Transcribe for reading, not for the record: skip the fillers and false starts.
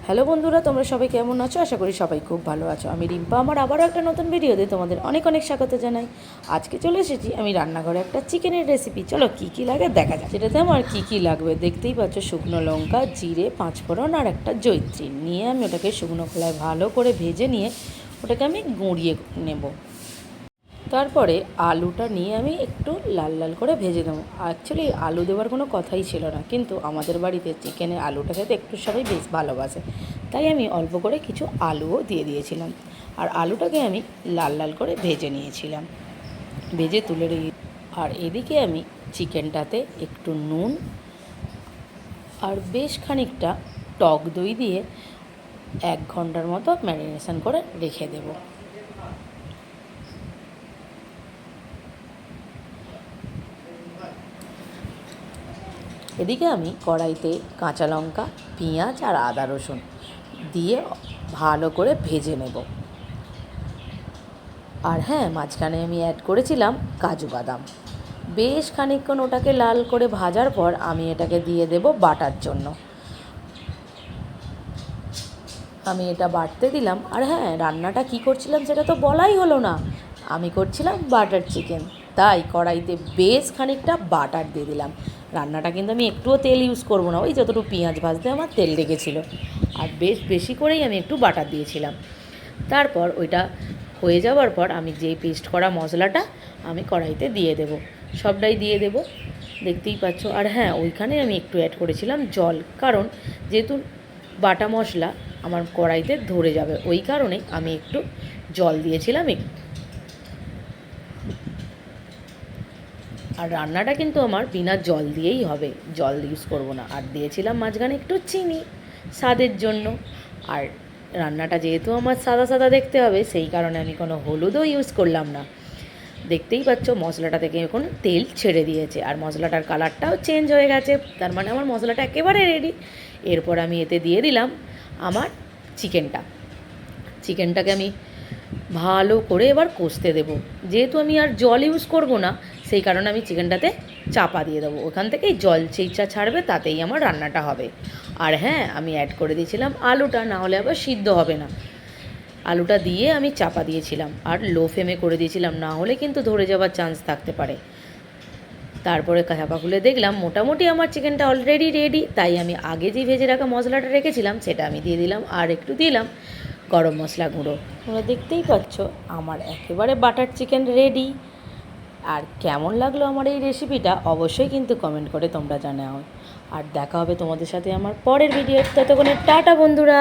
Hello বন্ধুরা, তোমরা সবাই কেমন আছো? আশা করি সবাই খুব ভালো আছো। আমি রিম্পা, আমার আবারও একটা নতুন ভিডিওতে তোমাদের অনেক অনেক স্বাগত জানাই। আজকে চলে এসেছি আমি রান্নাঘরে একটা চিকেনের রেসিপি। চলো কী কী লাগে দেখা যাক। সেটাতে আমার কী কী লাগবে দেখতেই পাচ্ছ। শুকনো লঙ্কা, জিরে, পাঁচফোড়ন আর একটা জয়িত্রী নিয়ে আমি ওটাকে শুকনো খোলায় ভালো করে ভেজে নিয়ে ওটাকে আমি গুঁড়িয়ে নেব। তারপরে আলুটা নিয়ে আমি একটু লাল লাল করে ভেজে দেবো। অ্যাকচুয়ালি আলু দেওয়ার কোনো কথাই ছিল না, কিন্তু আমাদের বাড়িতে চিকেনে আলুটা খেতে একটু সবাই বেশ ভালোবাসে, তাই আমি অল্প করে কিছু আলুও দিয়ে দিয়েছিলাম। আর আলুটাকে আমি লাল লাল করে ভেজে নিয়েছিলাম, ভেজে তুলে রেখে। আর এদিকে আমি চিকেনটাতে একটু নুন আর বেশ খানিকটা টক দই দিয়ে 1 ঘন্টার মতো ম্যারিনেশন করে রেখে দেবো। এদিকে আমি কড়াইতে কাঁচা লঙ্কা, পেঁয়াজ আর আদা রসুন দিয়ে ভালো করে ভেজে নেব। আর হ্যাঁ, মাঝখানে আমি অ্যাড করেছিলাম কাজু বাদাম। বেশ খানিকক্ষণ ওটাকে লাল করে ভাজার পর আমি এটাকে দিয়ে দেব বাটার জন্য। আমি এটা বাটতে দিলাম। আর হ্যাঁ, রান্নাটা কি করছিলাম সেটা তো বলাই হলো না। আমি করছিলাম বাটার চিকেন, তাই কড়াইতে বেশ খানিকটা বাটার দিয়ে দিলাম। রান্নাটা কিন্তু আমি একটুও তেল ইউজ করবো না, ওই যতটুকু পেঁয়াজ ভাজতে আমার তেল লেগেছিলো। আর বেশ বেশি করেই আমি একটু বাটার দিয়েছিলাম। তারপর ওইটা হয়ে যাওয়ার পর আমি যেই পেস্ট করা মশলাটা আমি কড়াইতে দিয়ে দেব, সবটাই দিয়ে দেব, দেখতেই পাচ্ছ। আর হ্যাঁ, ওইখানে আমি একটু অ্যাড করেছিলাম জল, কারণ যেহেতু বাটা মশলা আমার কড়াইতে ধরে যাবে, ওই কারণে আমি একটু জল দিয়েছিলাম একটু। আর রান্নাটা কিন্তু আমার বিনা জল দিয়েই হবে, জল ইউজ করব না। আর দিয়েছিলাম মাঝখানে একটু চিনি স্বাদের জন্য। আর রান্নাটা যেহেতু আমার সাদা সাদা দেখতে হবে, সেই কারণে আমি কোনো হলুদও ইউজ করলাম না। দেখতেই পাচ্ছ মশলাটা থেকে এখন তেল ছেড়ে দিয়েছে আর মশলাটার কালারটাও চেঞ্জ হয়ে গেছে, তার মানে আমার মশলাটা একেবারে রেডি। এরপর আমি এতে দিয়ে দিলাম আমার চিকেনটাকে আমি ভালো করে এবার কষতে দেবো। যেহেতু আমি আর জল ইউজ করব না, সেই কারণে আমি চিকেনটাতে চাপা দিয়ে দেবো, ওখান থেকেই জল চেইচা ছাড়বে, তাতেই আমার রান্নাটা হবে। আর হ্যাঁ, আমি অ্যাড করে দিয়েছিলাম আলুটা, না হলে আবার সিদ্ধ হবে না। আলুটা দিয়ে আমি চাপা দিয়েছিলাম আর লো ফ্লেমে করে দিয়েছিলাম, না হলে কিন্তু ধরে যাওয়ার চান্স থাকতে পারে। তারপরে চাপা খুলে দেখলাম মোটামুটি আমার চিকেনটা অলরেডি রেডি, তাই আমি আগে যে ভেজে রাখা মশলাটা রেখেছিলাম সেটা আমি দিয়ে দিলাম, আর একটু দিলাম গরম মশলা গুঁড়ো। তোমরা দেখতেই পাচ্ছ আমার একেবারে বাটার চিকেন রেডি। আর কেমন লাগলো আমার এই রেসিপিটা অবশ্যই কিন্তু কমেন্ট করে তোমরা জানাও। আর দেখা হবে তোমাদের সাথে আমার পরের ভিডিও। ততক্ষণে টাটা বন্ধুরা।